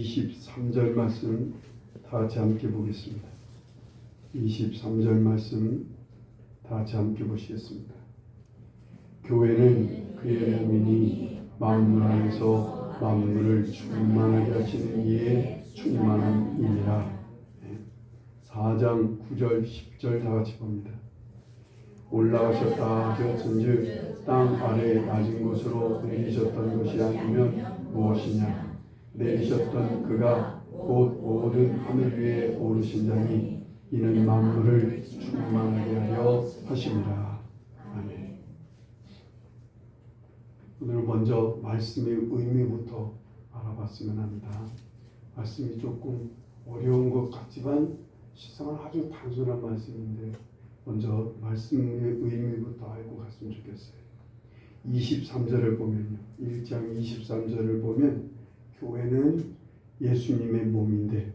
23절 말씀 다 같이 함께 보겠습니다. 23절 말씀 다 같이 함께 보시겠습니다. 교회는 그의 몸이니 만물 안에서 만물을 충만하게 하시는 이의 충만함이니라. 4장 9절 10절 다 같이 봅니다. 올라가셨다 하셨은즉 땅 아래 낮은 곳으로 내리셨던 것이 아니면 무엇이냐. 내리셨던 그가 곧 모든 하늘 위에 오르신 자니 이는 만물을 충만하게 하려 하심이라. 아멘. 오늘 먼저 말씀의 의미부터 알아봤으면 합니다. 말씀이 조금 어려운 것 같지만 실상은 아주 단순한 말씀인데 먼저 말씀의 의미부터 알고 갔으면 좋겠어요. 23절을 보면요. 1장 23절을 보면 교회는 예수님의 몸인데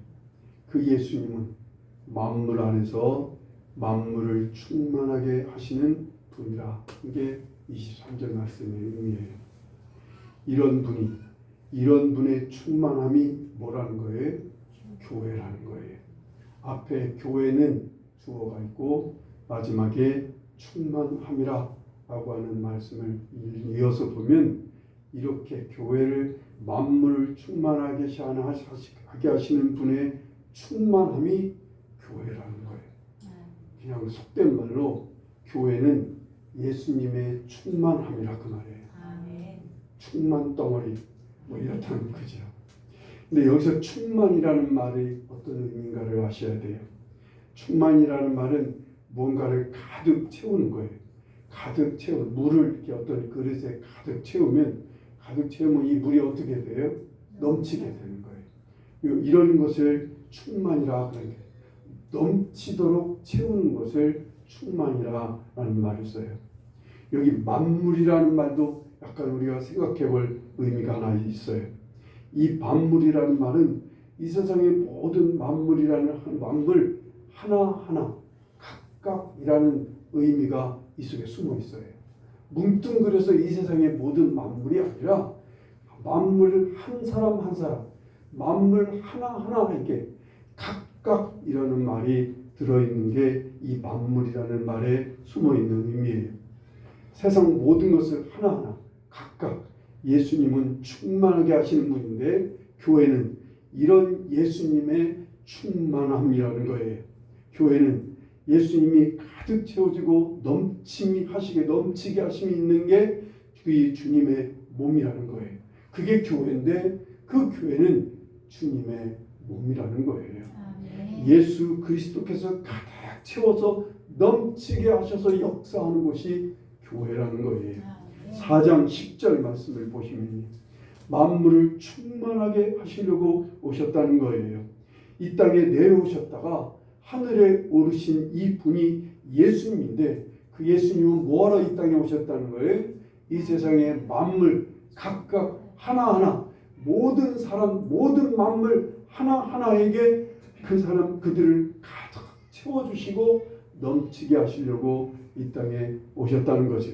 그 예수님은 만물 안에서 만물을 충만하게 하시는 분이라. 이게 23절 말씀의 의미예요. 이런 분의 충만함이 뭐라는 거예요? 교회라는 거예요. 앞에 교회는 주어가 있고 마지막에 충만함이라 라고 하는 말씀을 이어서 보면 이렇게 교회를 만물을 충만하게 하게 하시는 분의 충만함이 교회라는 거예요. 그냥 속된 말로 교회는 예수님의 충만함이라 그 말이에요. 충만 덩어리 뭐 이렇다는 거죠. 근데 여기서 충만이라는 말이 어떤 의미인가를 아셔야 돼요. 충만이라는 말은 뭔가를 가득 채우는 거예요. 가득 채우는 물을 이렇게 어떤 그릇에 가득 채우면 이 물이 어떻게 돼요? 넘치게 되는 거예요. 이런 것을 충만이라 하는 게 넘치도록 채우는 것을 충만이라는 말을 써요. 여기 만물이라는 말도 약간 우리가 생각해 볼 의미가 하나 있어요. 이 만물이라는 말은 이 세상의 모든 만물이라는 만물 하나하나 각각이라는 의미가 이 속에 숨어 있어요. 뭉뚱그려서 이 세상의 모든 만물이 아니라 만물 한 사람 한 사람, 만물 하나하나에게 각각이라는 말이 들어있는 게 이 만물이라는 말에 숨어있는 의미예요. 세상 모든 것을 하나하나 각각 예수님은 충만하게 하시는 분인데 교회는 이런 예수님의 충만함이라는 거예요. 교회는 예수님이 가득 채워지고 넘치게 하심이 있는 게 그 주님의 몸이라는 거예요. 그게 교회인데 그 교회는 주님의 몸이라는 거예요. 예수 그리스도께서 가득 채워서 넘치게 하셔서 역사하는 곳이 교회라는 거예요. 4장 10절 말씀을 보시면 만물을 충만하게 하시려고 오셨다는 거예요. 이 땅에 내려오셨다가 하늘에 오르신 이 분이 예수님인데 그 예수님은 뭐하러 이 땅에 오셨다는 거예요? 이 세상의 만물 각각 하나하나 모든 사람 모든 만물 하나하나에게 그들을 가득 채워주시고 넘치게 하시려고 이 땅에 오셨다는 거죠.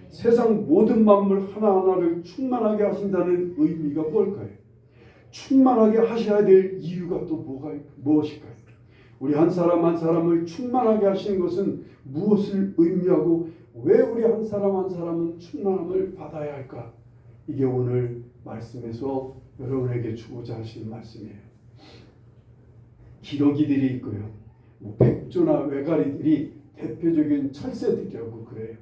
세상 모든 만물 하나하나를 충만하게 하신다는 의미가 뭘까요? 충만하게 하셔야 될 이유가 또 무엇일까요? 우리 한 사람 한 사람을 충만하게 하시는 것은 무엇을 의미하고 왜 우리 한 사람 한 사람은 충만함을 받아야 할까? 이게 오늘 말씀에서 여러분에게 주고자 하시는 말씀이에요. 기러기들이 있고요. 백조나 외가리들이 대표적인 철새들이라고 그래요.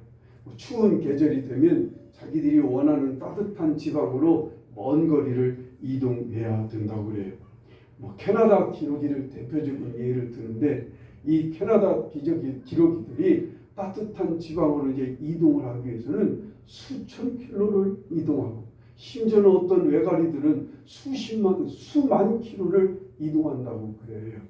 추운 계절이 되면 자기들이 원하는 따뜻한 지방으로 먼 거리를 이동해야 된다고 그래요. 캐나다 기러기를 대표적인 예를 드는데 이 캐나다 기러기들이 따뜻한 지방으로 이제 이동을 하기 위해서는 수천 킬로를 이동하고 심지어는 어떤 외가리들은 수만 킬로를 이동한다고 그래요.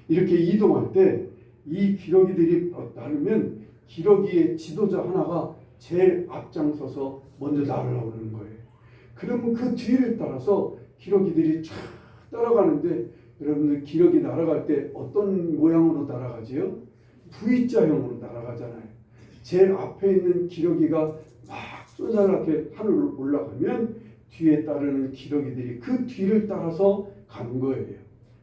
이렇게 이동할 때 이 기러기들이 따르면 기러기의 지도자 하나가 제일 앞장서서 먼저 날아오는 거예요. 그러면 그 뒤를 따라서 기러기들이 쫙 따라가는데 여러분들 기러기 날아갈 때 어떤 모양으로 날아가지요? V자형으로 날아가잖아요. 제일 앞에 있는 기러기가 막 쏘살랗게 하늘로 올라가면 뒤에 따르는 기러기들이 그 뒤를 따라서 가는 거예요.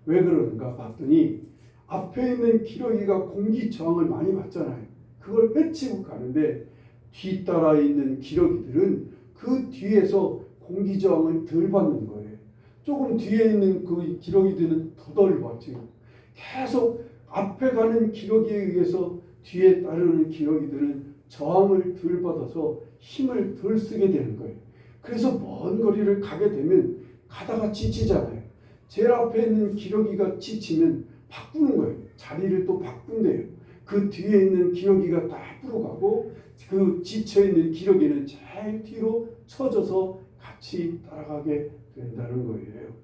왜 그러는가 봤더니 앞에 있는 기러기가 공기 저항을 많이 받잖아요. 그걸 헤치고 가는데 뒤따라 있는 기러기들은 그 뒤에서 공기 저항을 덜 받는 거예요. 조금 뒤에 있는 그 기러기들은 더 덜 받죠. 계속 앞에 가는 기러기에 의해서 뒤에 따르는 기러기들은 저항을 덜 받아서 힘을 덜 쓰게 되는 거예요. 그래서 먼 거리를 가게 되면 가다가 지치잖아요. 제일 앞에 있는 기러기가 지치면 바꾸는 거예요. 자리를 또 바꾼대요. 그 뒤에 있는 기러기가 다 앞으로 가고 그 지쳐있는 기러기는 제일 뒤로 쳐져서 같이 따라가게 된다는 거예요.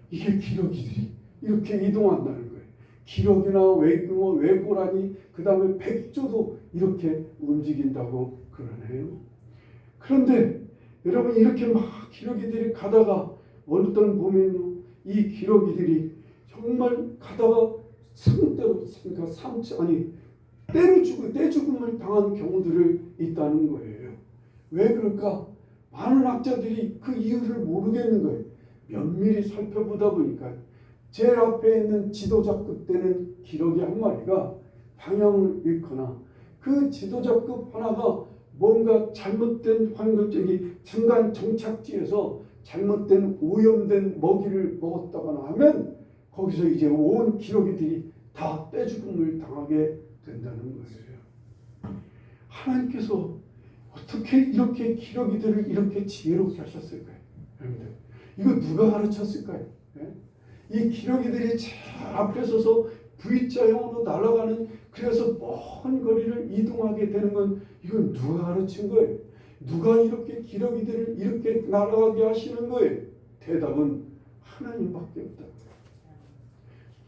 이게 기러기들이 이렇게 이동한다는 거예요. 기러기나 외고라니 그 다음에 백조도 이렇게 움직인다고 그러네요. 그런데 여러분 이렇게 막 기러기들이 가다가 어느 때 보면요, 이 기러기들이 정말 가다가 떼죽음을 당한 경우들을 있다는 거예요. 왜 그럴까? 많은 학자들이 그 이유를 모르겠는 거예요. 면밀히 살펴보다 보니까 제일 앞에 있는 지도자급 되는 기러기 한 마리가 방향을 잃거나 그 지도자급 하나가 뭔가 잘못된 환경적인 중간 정착지에서 잘못된 오염된 먹이를 먹었다거나 하면 거기서 이제 온 기러기들이 다 떼죽음을 당하게 된다는 거예요. 하나님께서 어떻게 이렇게 기러기들을 이렇게 지혜롭게 하셨을까요? 여러분들, 이거 누가 가르쳤을까요? 이 기러기들이 제일 앞에 서서 V자형으로 날아가는, 그래서 먼 거리를 이동하게 되는 건 이건 누가 가르친 거예요? 누가 이렇게 기러기들을 이렇게 날아가게 하시는 거예요? 대답은 하나님밖에 없다.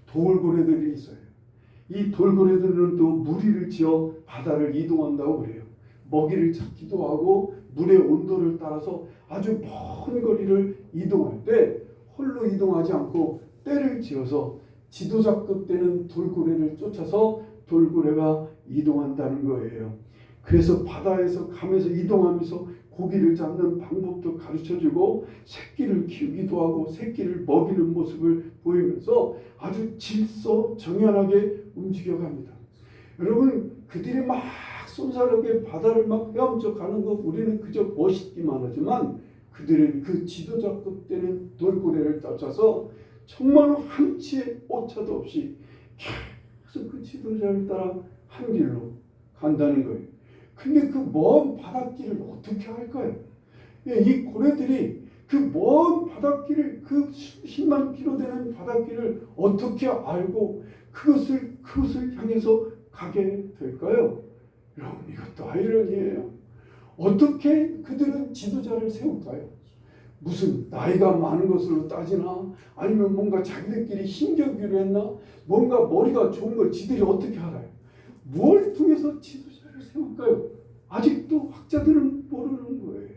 돌고래들이 있어요. 이 돌고래들은 또 무리를 지어 바다를 이동한다고 그래요. 먹이를 찾기도 하고 물의 온도를 따라서 아주 먼 거리를 이동할 때 홀로 이동하지 않고 떼를 지어서 지도자급 되는 돌고래를 쫓아서 돌고래가 이동한다는 거예요. 그래서 바다에서 가면서 이동하면서 고기를 잡는 방법도 가르쳐주고 새끼를 키우기도 하고 새끼를 먹이는 모습을 보이면서 아주 질서정연하게 움직여갑니다. 여러분, 그들이 막 쏜살하게 바다를 막 헤엄쳐 가는 거 우리는 그저 멋있기만 하지만 그들은 그 지도자급 되는 돌고래를 쫓아서 정말 한치의 오차도 없이 계속 그 지도자를 따라 한 길로 간다는 거예요. 근데 그 먼 바닷길을 어떻게 할까요? 이 고래들이 그 먼 바닷길을, 그 수십만 킬로 되는 바닷길을 어떻게 알고 그것을 향해서 가게 될까요? 여러분, 이것도 아이러니예요. 어떻게 그들은 지도자를 세울까요? 무슨 나이가 많은 것으로 따지나 아니면 뭔가 자기들끼리 힘겨루기로 했나? 뭔가 머리가 좋은 걸 지들이 어떻게 알아요? 뭘 통해서 지도자를 세울까요? 아직도 학자들은 모르는 거예요.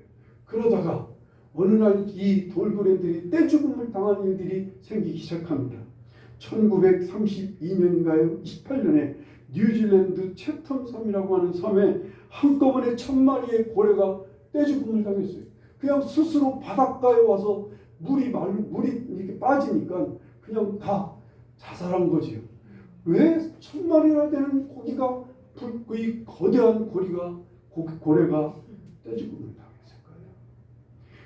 그러다가 어느 날 이 돌고래들이 떼죽음을 당한 일들이 생기기 시작합니다. 1932년인가요? 28년에 뉴질랜드 채텀섬이라고 하는 섬에 한꺼번에 1000마리의 고래가 떼죽음을 당했어요. 그냥 스스로 바닷가에 와서 물이 이렇게 빠지니까 그냥 다 자살한 거지요. 왜 1000마리나 되는 고기가, 이 거대한 고래가 떼죽음을 당했을까요?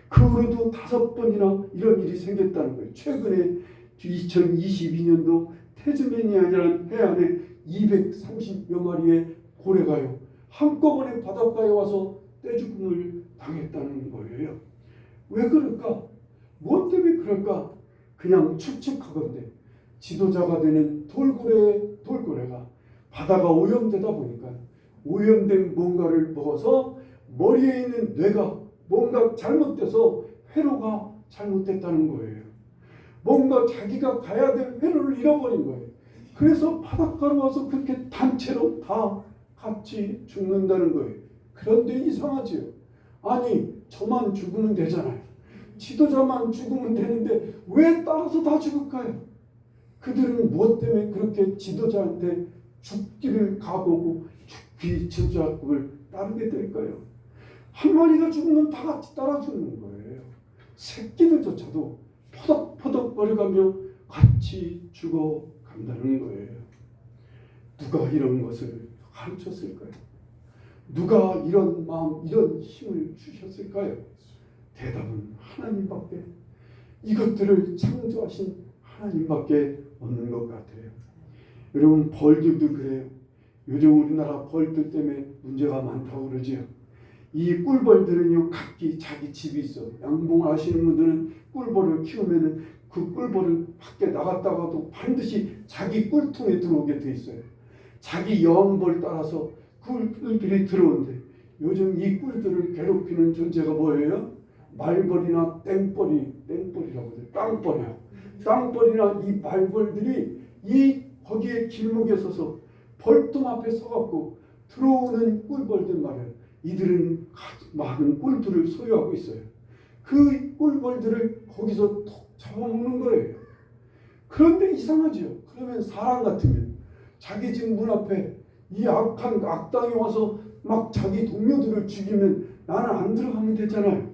그 후로도 5번이나 이런 일이 생겼다는 거예요. 최근에 2022년도 태즈메니아라는 해안에 230여 마리의 고래가요, 한꺼번에 바닷가에 와서 떼죽음을 당했다는 거예요. 왜 그럴까? 무엇 때문에 그럴까? 그냥 추측하건대 지도자가 되는 돌고래가 바다가 오염되다 보니까 오염된 뭔가를 먹어서 머리에 있는 뇌가 뭔가 잘못돼서 회로가 잘못됐다는 거예요. 뭔가 자기가 가야 될 회로를 잃어버린 거예요. 그래서 바닷가로 와서 그렇게 단체로 다 같이 죽는다는 거예요. 그런데 이상하지요. 아니, 저만 죽으면 되잖아요. 지도자만 죽으면 되는데 왜 따라서 다 죽을까요? 그들은 무엇 때문에 그렇게 지도자한테 죽기를 각오하고 지도자급을 따르게 될까요? 한 마리가 죽으면 다 같이 따라 죽는 거예요. 새끼들조차도 퍼덕퍼덕 거려가며 같이 죽어간다는 거예요. 누가 이런 것을 가르쳤을까요? 누가 이런 마음, 이런 힘을 주셨을까요? 대답은 하나님밖에, 이것들을 창조하신 하나님밖에 없는 것 같아요. 여러분, 벌들도 그래요. 요즘 우리나라 벌들 때문에 문제가 많다고 그러지요. 이 꿀벌들은요, 각기 자기 집이 있어. 양봉을 하시는 분들은 꿀벌을 키우면은 그 꿀벌을 밖에 나갔다가도 반드시 자기 꿀통에 들어오게 돼 있어요. 자기 여왕벌 따라서 꿀들이 들어오는데, 요즘 이 꿀들을 괴롭히는 존재가 뭐예요? 말벌이나 땡벌이라고 해요. 땅벌이요. 땅벌이나 이 말벌들이 거기에 길목에 서서 벌통 앞에 서갖고 들어오는 꿀벌들 말이에요. 이들은 많은 꿀들을 소유하고 있어요. 그 꿀벌들을 거기서 톡 잡아먹는 거예요. 그런데 이상하죠. 그러면 사람 같으면 자기 집 문 앞에 이 악한 악당이 와서 막 자기 동료들을 죽이면 나는 안 들어가면 되잖아요.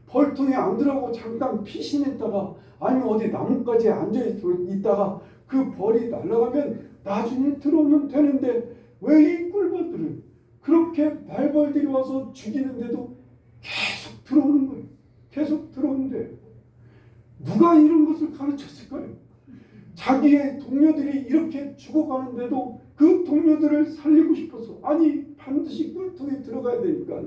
벌통에 안 들어가고 잠깐 피신했다가 아니면 어디 나뭇가지에 앉아있다가 그 벌이 날아가면 나중에 들어오면 되는데, 왜 이 꿀벌들은 그렇게 말벌들이 와서 죽이는데도 계속 들어오는 거예요. 계속 들어오는데 누가 이런 것을 가르쳤을까요? 자기의 동료들이 이렇게 죽어가는데도 그 동료들을 살리고 싶어서, 아니 반드시 꿀통에 들어가야 되니까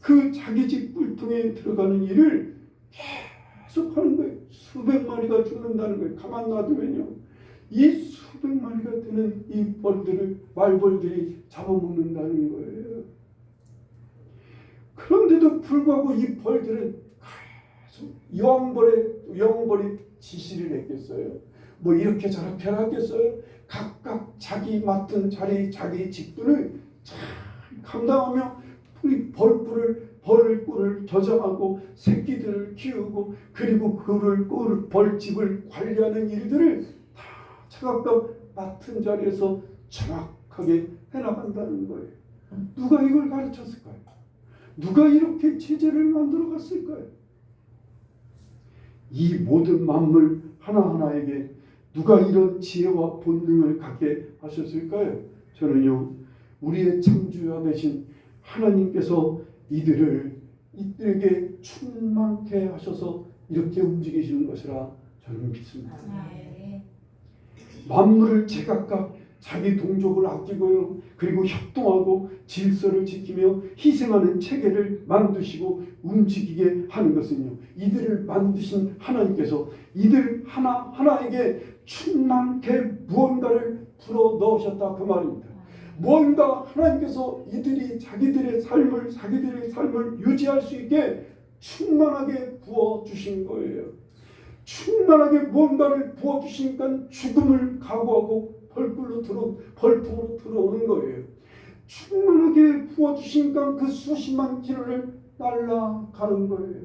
그 자기 집 꿀통에 들어가는 일을 계속 하는 거예요. 수백 마리가 죽는다는 거예요. 가만 놔두면요, 이 수백 마리가 되는 이 말벌들이 잡아먹는다는 거예요. 그런데도 불구하고 이 벌들은 계속 여왕벌이 지시를 했겠어요? 뭐 이렇게 저렇게 하겠어요? 각각 자기 맡은 자리, 자기 직분을 잘 감당하며 벌꿀을 저장하고 새끼들을 키우고, 그리고 벌집을 관리하는 일들을 다 각각 맡은 자리에서 정확하게 해나간다는 거예요. 누가 이걸 가르쳤을까요? 누가 이렇게 체제를 만들어 갔을까요? 이 모든 만물 하나하나에게 누가 이런 지혜와 본능을 갖게 하셨을까요? 저는요, 우리의 창조자 되신 하나님께서 이들에게 충만케 하셔서 이렇게 움직이시는 것이라 저는 믿습니다. 만물을 제각각 자기 동족을 아끼고요, 그리고 협동하고 질서를 지키며 희생하는 체계를 만드시고 움직이게 하는 것은요, 이들을 만드신 하나님께서 이들 하나하나에게 충만케 무언가를 불어 넣으셨다, 그 말입니다. 무언가 하나님께서 이들이 자기들의 삶을 유지할 수 있게 충만하게 부어주신 거예요. 충만하게 무언가를 부어주시니까 죽음을 각오하고 벌통으로 들어오는 거예요. 충만하게 부어주시니까 그 수십만 킬로를 날아가는 거예요.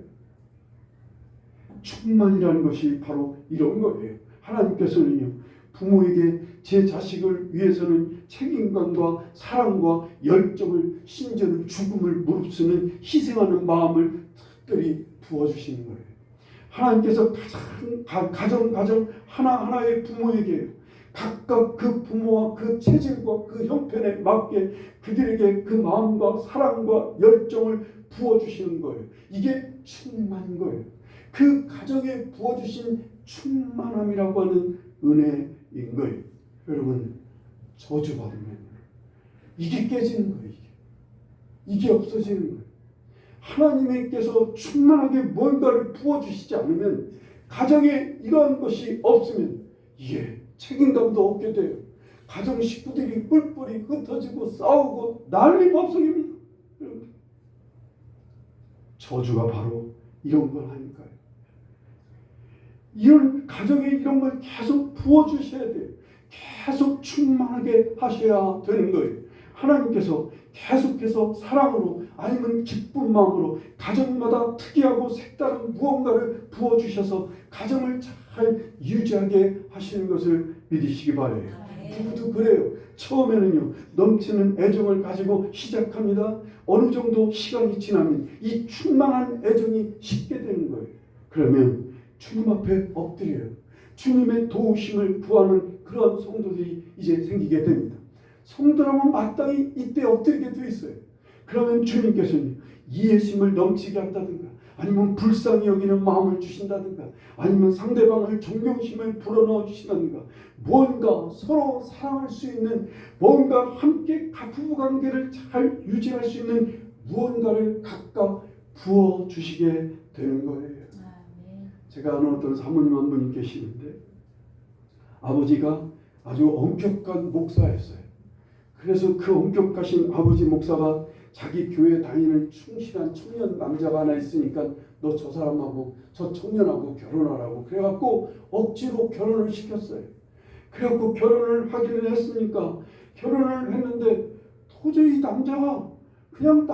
충만이라는 것이 바로 이런 거예요. 하나님께서는요, 부모에게 제 자식을 위해서는 책임감과 사랑과 열정을, 심지어는 죽음을 무릅쓰는 희생하는 마음을 특별히 부어주시는 거예요. 하나님께서 가정 하나하나의 부모에게 각각 그 부모와 그 체질과 그 형편에 맞게 그들에게 그 마음과 사랑과 열정을 부어주시는 거예요. 이게 충만인 거예요. 그 가정에 부어주신 충만함이라고 하는 은혜인 거예요. 여러분, 저주받으면 이게 깨지는 거예요. 이게 없어지는 거예요. 하나님께서 충만하게 뭔가를 부어주시지 않으면, 가정에 이러한 것이 없으면 이게 책임감도 없게 돼요. 가정 식구들이 뿔뿔이 흩어지고 싸우고 난리법석입니다. 저주가 바로 이런 걸 하니까요. 이런 가정에 이런 걸 계속 부어주셔야 돼요. 계속 충만하게 하셔야 되는 거예요. 하나님께서 계속해서 사랑으로 아니면 기쁜 마음으로 가정마다 특이하고 색다른 무언가를 부어주셔서 가정을 잘 유지하게 하시는 것을 믿으시기 바라요. 부부도 그래요. 처음에는요, 넘치는 애정을 가지고 시작합니다. 어느 정도 시간이 지나면 이 충만한 애정이 식게 되는 거예요. 그러면 주님 앞에 엎드려요. 주님의 도우심을 구하는 그런 성도들이 이제 생기게 됩니다. 성도라면 마땅히 이때 엎드리게 돼 있어요. 그러면 주님께서는 이해심을 넘치게 한다든가, 아니면 불쌍히 여기는 마음을 주신다든가, 아니면 상대방을 존경심을 불어넣어 주신다든가, 뭔가 서로 사랑할 수 있는, 뭔가 함께 부부관계를 잘 유지할 수 있는 무언가를 각각 부어주시게 되는 거예요. 제가 아는 어떤 사모님 한 분이 계시는데, 아버지가 아주 엄격한 목사였어요. 그래서 그 엄격하신 아버지 목사가 자기 교회 다니는 충실한 청년 남자가 하나 있으니까 너 저 사람하고 저 청년하고 결혼하라고 그래갖고 억지로 결혼을 시켰어요. 그래갖고 결혼을 하기는 했으니까 결혼을 했는데 도저히 남자가 그냥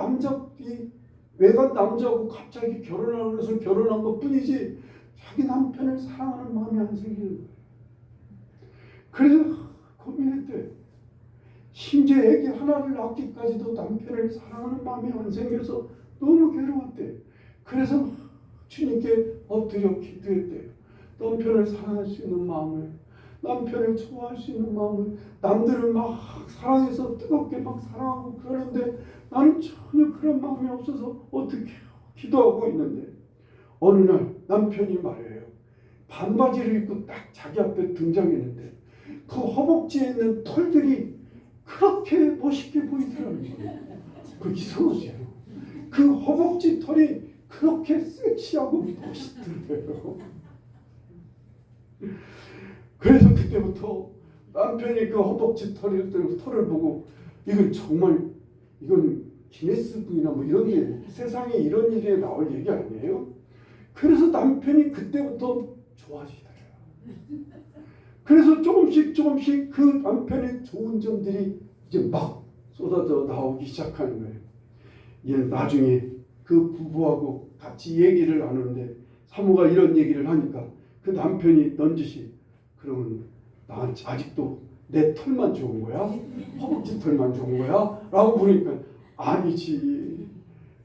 외간 남자하고 갑자기 결혼하고 해서 결혼한 것 뿐이지 자기 남편을 사랑하는 마음이 안 생기는 거예요. 그래서 고민했대. 심지어 애기 하나를 낳기까지도 남편을 사랑하는 마음이 안 생겨서 너무 괴로웠대. 그래서 주님께 엎드려 기도했대요. 남편을 사랑할 수 있는 마음을, 남편을 좋아할 수 있는 마음을, 남들은 막 사랑해서 뜨겁게 막 사랑하고 그러는데 나는 전혀 그런 마음이 없어서 어떻게 기도하고 있는데 어느 날 남편이 말해요. 반바지를 입고 딱 자기 앞에 등장했는데 그 허벅지에 있는 털들이 그렇게 멋있게 보이더라는 거예요. 그 이상하죠. 그 허벅지 털이 그렇게 섹시하고 멋있더래요. 그래서 그때부터 남편이 그 허벅지 털을 보고 이건 기네스북이나 뭐 이런 게 세상에 이런 일이 나올 얘기 아니에요? 그래서 남편이 그때부터 좋아지더래요. 그래서 조금씩 그 남편의 좋은 점들이 이제 막 쏟아져 나오기 시작하는 거예요. 얘 나중에 그 부부하고 같이 얘기를 나누는데 사모가 이런 얘기를 하니까 그 남편이 넌지시 그러면 난 아직도 내 털만 좋은 거야? 허벅지 털만 좋은 거야? 라고 물으니까 아니지.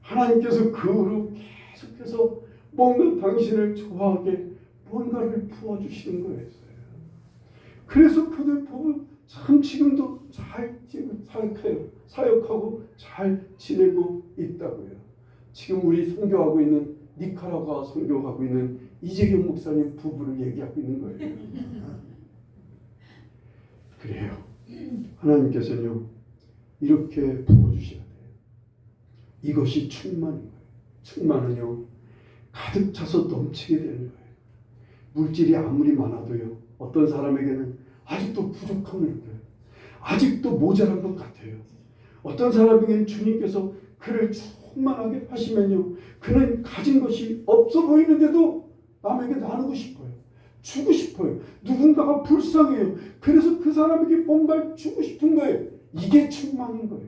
하나님께서 그 후로 계속해서 뭔가 당신을 좋아하게 뭔가를 부어주시는 거였어요. 그래서 그들 부부 참 지금도 잘 사역하고 잘 지내고 있다고요. 지금 우리 선교하고 있는 니카라과 선교하고 있는 이재경 목사님 부부를 얘기하고 있는 거예요. 그래요. 하나님께서는요 이렇게 부어주셔야 돼요. 이것이 충만인 거예요. 충만은요 가득 차서 넘치게 되는 거예요. 물질이 아무리 많아도요 어떤 사람에게는 아직도 부족함을 느껴요. 아직도 모자란 것 같아요. 어떤 사람에게는 주님께서 그를 충만하게 하시면요 그는 가진 것이 없어 보이는데도 남에게 나누고 싶어요. 주고 싶어요. 누군가가 불쌍해요. 그래서 그 사람에게 뭔가를 주고 싶은 거예요. 이게 충만인 거예요.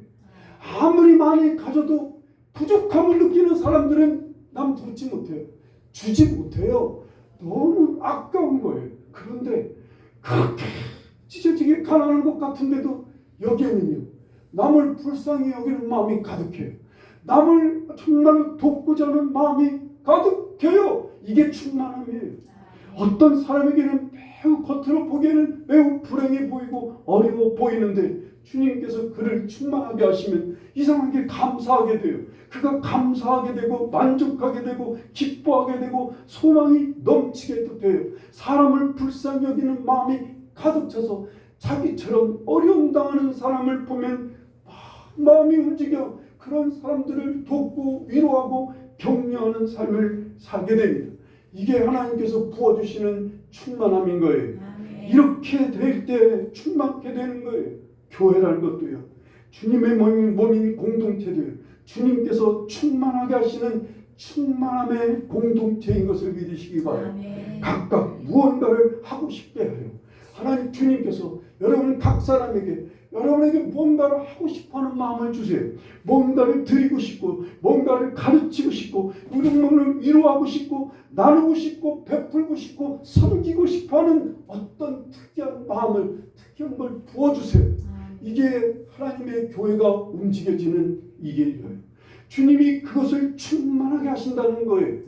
아무리 많이 가져도 부족함을 느끼는 사람들은 남 돕지 못해요. 주지 못해요. 너무 아까운 거예요. 그런데 그렇게 찢어지게 가난한 것 같은데도 여기에는요 남을 불쌍히 여기는 마음이 가득해요. 남을 정말로 돕고자 하는 마음이 가득해요. 이게 충만함이에요. 어떤 사람에게는 매우 겉으로 보기에는 매우 불행해 보이고 어려워 보이는데 주님께서 그를 충만하게 하시면 이상하게 감사하게 돼요. 그가 감사하게 되고 만족하게 되고 기뻐하게 되고 소망이 넘치게 돼요. 사람을 불쌍히 여기는 마음이 가득 차서 자기처럼 어려움 당하는 사람을 보면 마음이 움직여 그런 사람들을 돕고 위로하고 격려하는 삶을 살게 됩니다. 이게 하나님께서 부어주시는 충만함인 거예요. 이렇게 될 때 충만케 되는 거예요. 교회라는 것도요. 주님의 몸인 공동체도요. 주님께서 충만하게 하시는 충만함의 공동체인 것을 믿으시기 바랍니다. 각각 무언가를 하고 싶게 해요. 하나님 주님께서 여러분 각 사람에게 여러분에게 뭔가를 하고 싶어하는 마음을 주세요. 뭔가를 드리고 싶고 뭔가를 가르치고 싶고 누군가를 위로하고 싶고 나누고 싶고 베풀고 싶고 섬기고 싶어하는 어떤 특이한 마음을 특이한 걸 부어주세요. 이게 하나님의 교회가 움직여지는 이게 거예요. 주님이 그것을 충만하게 하신다는 거예요.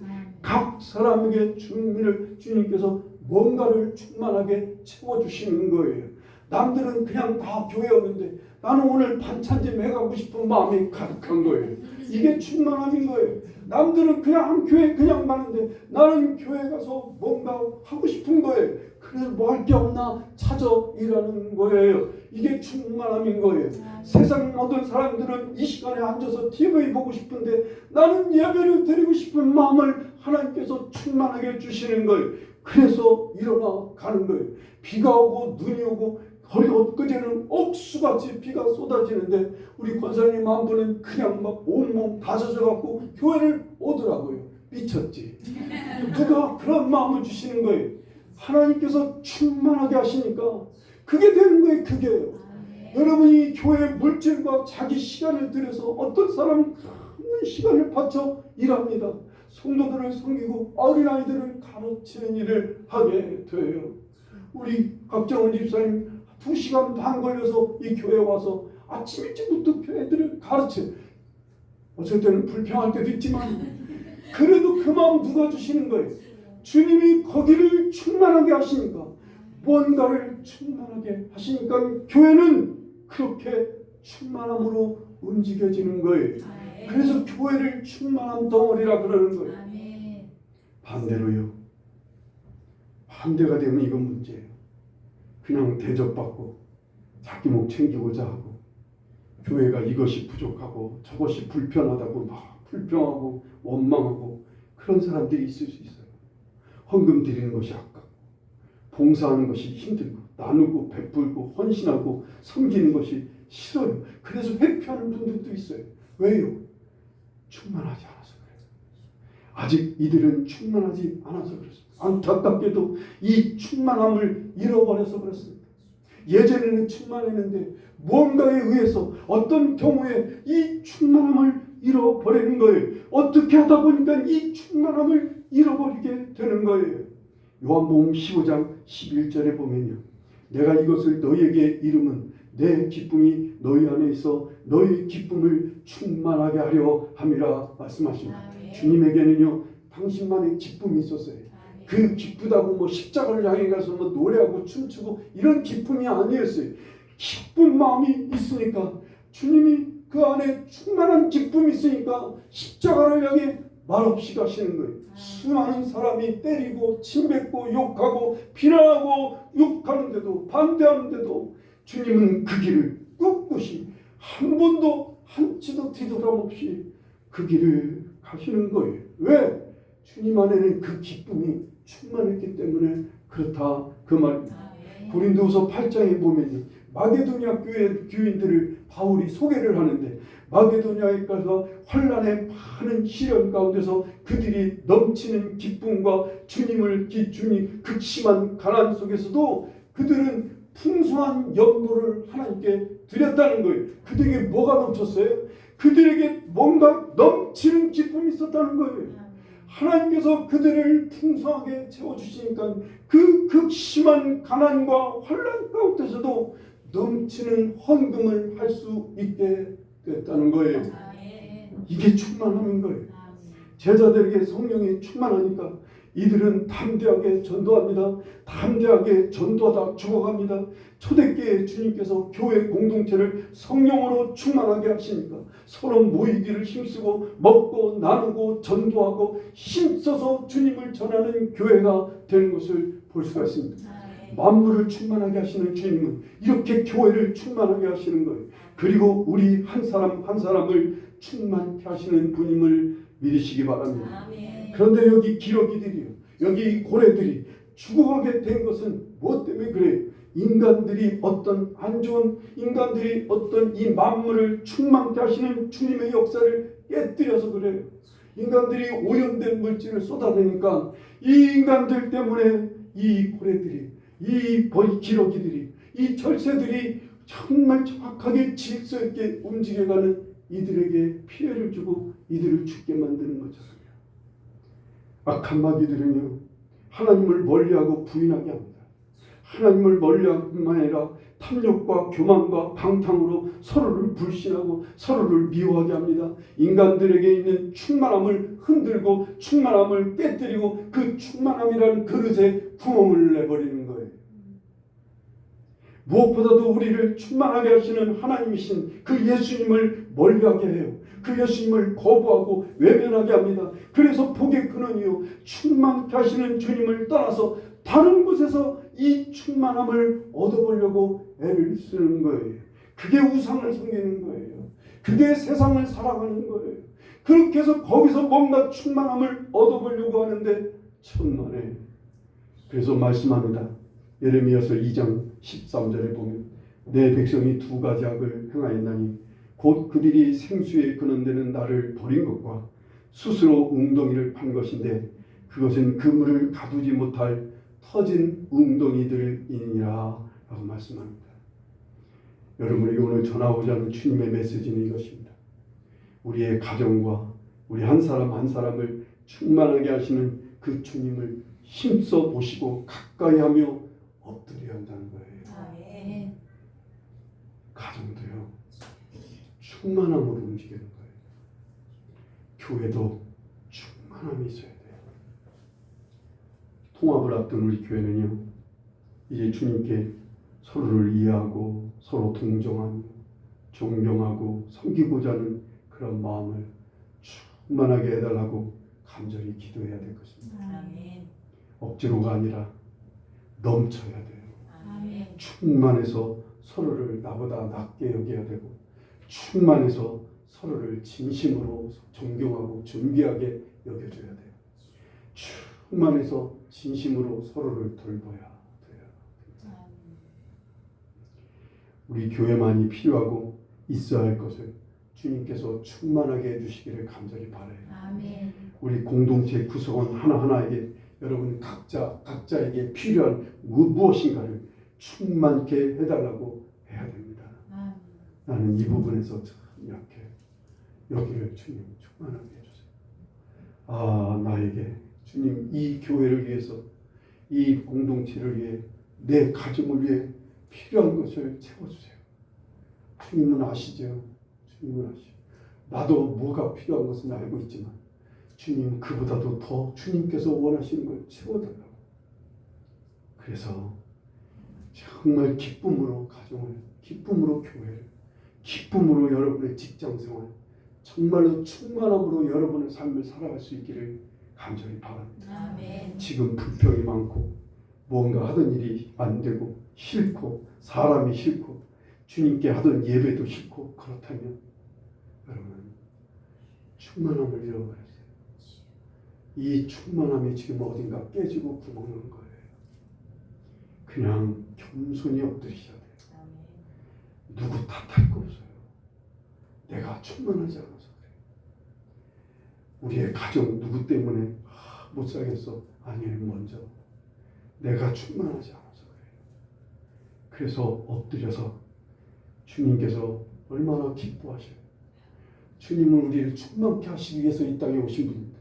각 사람에게 주님께서 뭔가를 충만하게 채워주시는 거예요. 남들은 그냥 다 교회 오는데 나는 오늘 반찬 좀 해가고 싶은 마음이 가득한 거예요. 이게 충만함인 거예요. 남들은 그냥 교회 그냥 가는데 나는 교회 가서 뭔가 하고 싶은 거예요. 그래서 뭐 할 게 없나 찾아 일하는 거예요. 이게 충만함인 거예요. 세상 모든 사람들은 이 시간에 앉아서 TV 보고 싶은데 나는 예배를 드리고 싶은 마음을 하나님께서 충만하게 주시는 거예요. 그래서 일어나 가는 거예요. 비가 오고 눈이 오고 엊그제는 억수같이 비가 쏟아지는데 우리 권사님 한 분은 그냥 막 온몸 다 젖어갖고 교회를 오더라고요. 미쳤지. 누가 그런 마음을 주시는 거예요. 하나님께서 충만하게 하시니까 그게 되는 거예요. 그게요. 여러분이 교회 물질과 자기 시간을 들여서 어떤 사람은 큰 시간을 바쳐 일합니다. 성도들을 섬기고 어린아이들을 가르치는 일을 하게 돼요. 우리 박정원 집사님 2시간 반 걸려서 이 교회에 와서 아침 일찍부터 교회들을 가르쳐요. 어쩔 때는 불평할 때도 있지만 그래도 그 마음 누가 주시는 거예요? 주님이 거기를 충만하게 하시니까, 뭔가를 충만하게 하시니까 교회는 그렇게 충만함으로 움직여지는 거예요. 그래서 교회를 충만한 덩어리라 그러는 거예요. 반대로요. 반대가 되면 이건 문제예요. 그냥 대접받고 자기 목 챙기고자 하고 교회가 이것이 부족하고 저것이 불편하다고 막 불평하고 원망하고 그런 사람들이 있을 수 있어요. 헌금 드리는 것이 아깝고 봉사하는 것이 힘들고 나누고 베풀고 헌신하고 섬기는 것이 싫어요. 그래서 회피하는 분들도 있어요. 왜요? 충만하지 않아서 그래요. 아직 이들은 충만하지 않아서 그렇습니다. 안타깝게도 이 충만함을 잃어버려서 그렇습니다. 예전에는 충만했는데 뭔가에 의해서 어떤 경우에 이 충만함을 잃어버리는 거예요. 어떻게 하다 보니까 이 충만함을 잃어버리게 되는 거예요. 요한복음 15장 11절에 보면요. 내가 이것을 너희에게 이름은 내 기쁨이 너희 안에 있어 너희 기쁨을 충만하게 하려 함이라 말씀하십니다. 주님에게는요 당신만의 기쁨이 있었어요. 그 기쁘다고 뭐 십자가를 향해 가서 뭐 노래하고 춤추고 이런 기쁨이 아니었어요. 기쁜 마음이 있으니까 주님이 그 안에 충만한 기쁨이 있으니까 십자가를 향해 말없이 가시는 거예요. 수많은 사람이 때리고 침뱉고 욕하고 비난하고 욕하는데도 반대하는데도 주님은 그 길을 꿋꿋이 한 번도 한치도 뒤돌아감 없이 그 길을 가시는 거예요. 왜? 주님 안에는 그 기쁨이 충만했기 때문에 그렇다 그 말입니다. 고린도후서 8장에 보면요. 마게도냐 교회 교인들을 바울이 소개를 하는데 마게도냐에 가서 환난의 많은 시련 가운데서 그들이 넘치는 기쁨과 주님을 주님 극심한 가난 속에서도 그들은 풍성한 연보를 하나님께 드렸다는 거예요. 그들에게 뭐가 넘쳤어요? 그들에게 뭔가 넘치는 기쁨이 있었다는 거예요. 하나님께서 그들을 풍성하게 채워주시니까 그 극심한 가난과 환난 가운데서도 넘치는 헌금을 할 수 있게 됐다는 거예요. 이게 충만함인 거예요. 제자들에게 성령이 충만하니까 이들은 담대하게 전도합니다. 담대하게 전도하다 죽어갑니다. 초대교회 주님께서 교회 공동체를 성령으로 충만하게 하시니까 서로 모이기를 힘쓰고 먹고 나누고 전도하고 힘써서 주님을 전하는 교회가 되는 것을 볼 수가 있습니다. 만물을 충만하게 하시는 주님은 이렇게 교회를 충만하게 하시는 거예요. 그리고 우리 한 사람 한 사람을 충만케 하시는 분임을 믿으시기 바랍니다. 그런데 여기 기러기들이요, 여기 고래들이 죽어가게 된 것은 무엇 때문에 그래요? 인간들이 어떤 안 좋은 인간들이 어떤 이 만물을 충만케 하시는 주님의 역사를 깨뜨려서 그래요. 인간들이 오염된 물질을 쏟아내니까 이 인간들 때문에 이 고래들이, 이 기러기들이, 이 절새들이 정말 정확하게 질서 있게 움직여가는 이들에게 피해를 주고 이들을 죽게 만드는 것처럼요. 악한 마귀들은요 하나님을 멀리하고 부인하게 합니다. 하나님을 멀리할 뿐만 아니라 탐욕과 교만과 방탕으로 서로를 불신하고 서로를 미워하게 합니다. 인간들에게 있는 충만함을 흔들고 충만함을 깨뜨리고 그 충만함이라는 그릇에 구멍을 내버리는 거예요. 무엇보다도 우리를 충만하게 하시는 하나님이신 그 예수님을 멀리하게 해요. 그 예수님을 거부하고 외면하게 합니다. 그래서 복의 근원이요 충만케 하시는 주님을 떠나서 다른 곳에서 이 충만함을 얻어보려고 애를 쓰는 거예요. 그게 우상을 섬기는 거예요. 그게 세상을 살아가는 거예요. 그렇게 해서 거기서 뭔가 충만함을 얻어보려고 하는데 천만에. 그래서 말씀합니다. 예레미야서 2장 13절에 보면 내 백성이 두 가지 악을 행하였나니 곧 그들이 생수에 근원되는 나를 버린 것과 스스로 웅덩이를 판 것인데 그것은 그물을 가두지 못할 터진 웅덩이들이니라 라고 말씀합니다. 여러분에게 오늘 전하고자 하는 주님의 메시지는 이것입니다. 우리의 가정과 우리 한 사람 한 사람을 충만하게 하시는 그 주님을 힘써 보시고 가까이 하며 엎드려야 한다는 거예요. 아멘. 가정도요 충만함으로 움직이는 거예요. 교회도 충만함이 있어야 돼요. 통합을 앞둔 우리 교회는요 이제 주님께 서로를 이해하고 서로 동정하며 존경하고 섬기고자 하는 그런 마음을 충만하게 해달라고 간절히 기도해야 될 것입니다. 아멘. 억지로가 아니라 넘쳐야 돼요. 아멘. 충만해서 서로를 나보다 낮게 여겨야 되고 충만해서 서로를 진심으로 존경하고 존귀하게 여겨줘야 돼요. 충만해서 진심으로 서로를 돌봐야 돼요. 우리 교회만이 필요하고 있어야 할 것을 주님께서 충만하게 해주시기를 간절히 바라요. 아멘. 우리 공동체 구성원 하나하나에게 여러분 각자에게 필요한 무엇인가를 충만케 해달라고 해야 됩니다. 아멘. 나는 이 부분에서 참 약해. 여기를 주님 충만하게 해주세요. 아 나에게 주님 이 교회를 위해서 이 공동체를 위해 내 가정을 위해 필요한 것을 채워주세요. 주님은 아시죠? 주님은 아시죠? 나도 뭐가 필요한 것은 알고 있지만 주님 그보다도 더 주님께서 원하시는 걸 채워달라고. 그래서 정말 기쁨으로 가정을, 기쁨으로 교회를, 기쁨으로 여러분의 직장생활, 정말로 충만함으로 여러분의 삶을 살아갈 수 있기를 간절히 바랍니다. 아멘. 지금 불평이 많고 뭔가 하던 일이 안 되고 싫고 사람이 싫고 주님께 하던 예배도 싫고 그렇다면 여러분 충만함을 잃어버렸어요. 이 충만함이 지금 어딘가 깨지고 구멍난 거예요. 그냥 겸손히 엎드리셔야 돼요. 아멘. 누구 탓할 거 없어요. 내가 충만하지 않아서 그래. 우리의 가정 누구 때문에 못 살겠어. 아니에요. 먼저 내가 충만하지 않아서 그래요. 그래서 엎드려서 주님께서 얼마나 기뻐하셔요. 주님은 우리를 충만케 하시기 위해서 이 땅에 오신 분입니다.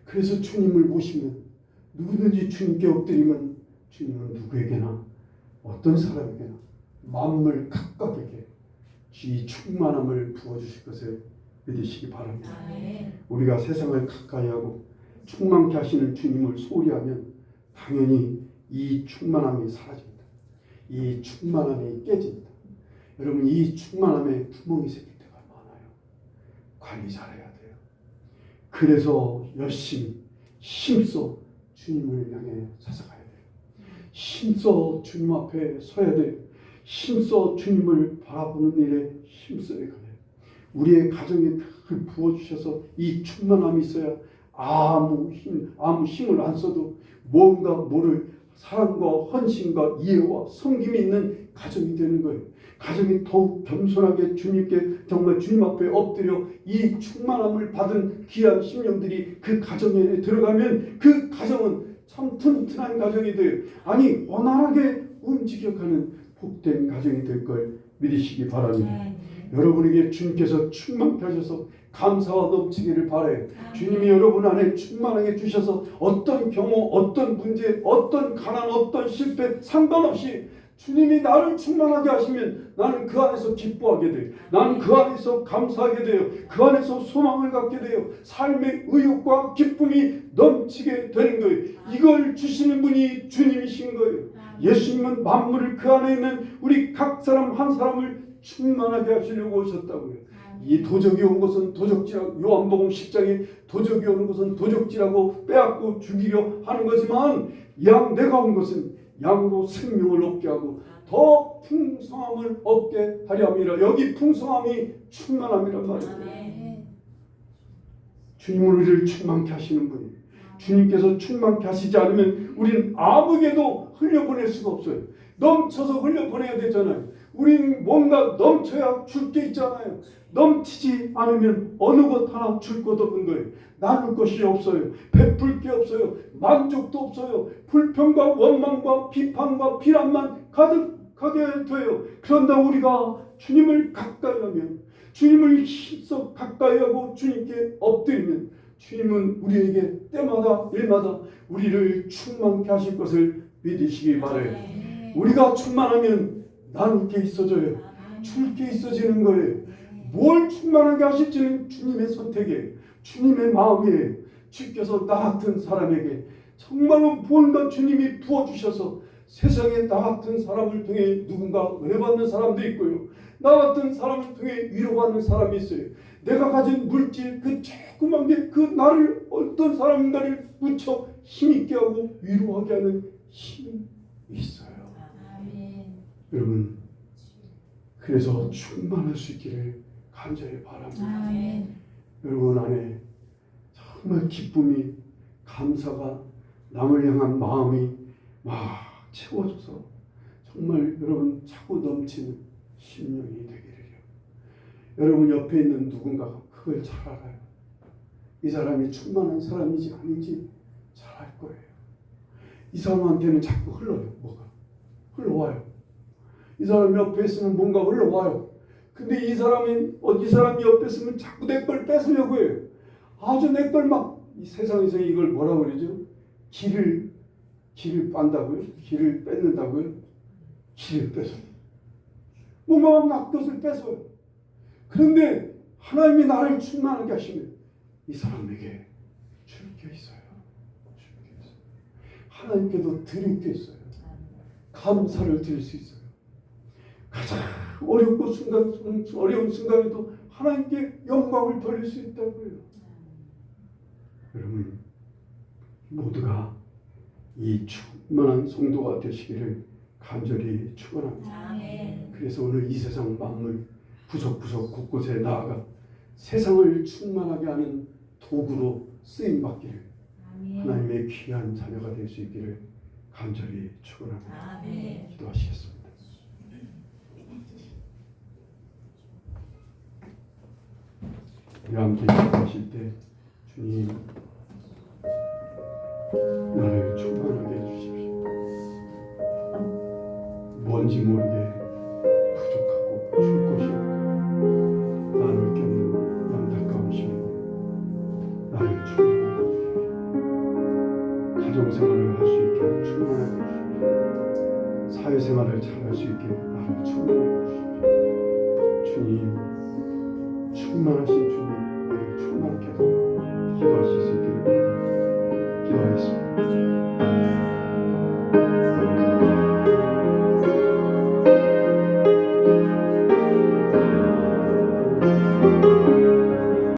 그래서 주님을 모시면 누구든지 주님께 엎드리면 주님은 누구에게나 어떤 사람에게나 만물 각각에게 이 충만함을 부어주실 것을 믿으시기 바랍니다. 아멘. 우리가 세상을 가까이하고 충만케 하시는 주님을 소리하면 당연히 이 충만함이 사라집니다. 이 충만함이 깨집니다. 여러분 이 충만함에 구멍이 생길 때가 많아요. 관리 잘해야 돼요. 그래서 열심히 힘써 주님을 향해 찾아가야 돼요. 힘써 주님 앞에 서야 돼요. 힘써 주님을 바라보는 일에 힘써야 돼요. 우리의 가정에 그 부어주셔서 이 충만함이 있어야 아무 힘을 안 써도 뭔가 모를 사랑과 헌신과 이해와 섬김이 있는 가정이 되는 거예요. 가정이 더욱 겸손하게 주님께 정말 주님 앞에 엎드려 이 충만함을 받은 귀한 심령들이 그 가정에 들어가면 그 가정은 참 튼튼한 가정이 돼요. 아니 원활하게 움직여가는 복된 가정이 될 걸 믿으시기 바랍니다. 여러분에게 주님께서 충만케 하셔서 감사와 넘치기를 바라요. 주님이 여러분 안에 충만하게 주셔서 어떤 경우, 어떤 문제, 어떤 가난, 어떤 실패 상관없이 주님이 나를 충만하게 하시면 나는 그 안에서 기뻐하게 돼요. 나는 그 안에서 감사하게 돼요. 그 안에서 소망을 갖게 돼요. 삶의 의욕과 기쁨이 넘치게 되는 거예요. 이걸 주시는 분이 주님이신 거예요. 예수님은 만물을 그 안에 있는 우리 각 사람 한 사람을 충만하게 하시려고 오셨다고요. 이 도적이 온 것은 도적질하고, 요한복음 10장에 도적이 오는 것은 도적질하고 빼앗고 죽이려 하는 거지만 내가 온 것은 양으로 생명을 얻게 하고 더 풍성함을 얻게 하려 함이라. 여기 풍성함이 충만함이란 말이에요. 주님은 우리를 충만케 하시는 분이에요. 주님께서 충만케 하시지 않으면 우리는 아무에게도 흘려보낼 수가 없어요. 넘쳐서 흘려보내야 되잖아요. 우리는 뭔가 넘쳐야 줄 게 있잖아요. 넘치지 않으면 어느 것 하나 줄 것 없는 거예요. 나눌 것이 없어요. 베풀 게 없어요. 만족도 없어요. 불평과 원망과 비판과 비난만 가득하게 돼요. 그런데 우리가 주님을 가까이 하면, 주님을 힘써 가까이 하고 주님께 엎드리면 주님은 우리에게 때마다 일마다 우리를 충만케 하실 것을 믿으시기 바라요. 우리가 충만하면 나눌 게 있어져요. 줄 게 있어지는 거예요. 뭘 충만하게 하실지는 주님의 선택이에요. 주님의 마음이에요. 주께서 나 같은 사람에게 정말로 뭔가 주님이 부어주셔서 세상에 나 같은 사람을 통해 누군가 은혜받는 사람도 있고요. 나 같은 사람을 통해 위로받는 사람이 있어요. 내가 가진 물질 그 조그만 게 그 나를 어떤 사람인가를 무척 힘있게 하고 위로하게 하는 힘이 있어요. 여러분, 그래서 충만할 수 있기를 간절히 바랍니다. 여러분 안에 정말 기쁨이, 감사가, 남을 향한 마음이 막 채워져서 정말 여러분 차고 넘치는 심령이 되기를요. 여러분 옆에 있는 누군가가 그걸 잘 알아요. 이 사람이 충만한 사람인지 아닌지 잘 알 거예요. 이 사람한테는 자꾸 흘러요. 뭐가 흘러와요. 이 사람 옆에 있으면 뭔가 흘러와요. 근데 이 사람이 옆에 있으면 자꾸 내 걸 뺏으려고 해요. 아주 내 걸 막, 이 세상에서 이걸 뭐라고 그러죠? 길을 빤다고요? 길을 뺏는다고요? 길을 뺏어요. 뭔가 막 것을 뺏어요. 그런데 하나님이 나를 충만하게 하시면 이 사람에게 줄 게 있어요. 하나님께도 드릴 게 있어요. 감사를 드릴 수 있어요. 가장 어려운 순간에도 하나님께 영광을 돌릴 수 있다고요. 여러분 모두가 이 충만한 성도가 되시기를 간절히 축원합니다. 그래서 오늘 이 세상 만물 구석구석 곳곳에 나아가 세상을 충만하게 하는 도구로 쓰임 받기를 하나님의 귀한 자녀가 될 수 있기를 간절히 축원합니다. 기도하시겠습니다. 우리 함께 기도하실 때 주님 나를 충만하게 해주십시오. 뭔지 모르게 부족하고 줄 것이 없고 나눌 게 없는 안타까우심으로 나를 충만하게 해주십시오. 가정생활을 할 수 있게 충만하게 해주십시오. 사회생활을 잘 할 수 있게 나를 충만하게 해주십시오. 주님, 충만하신 주님, 나를 충만케 하소서. 기도할 수 있기를 기도하겠습니다.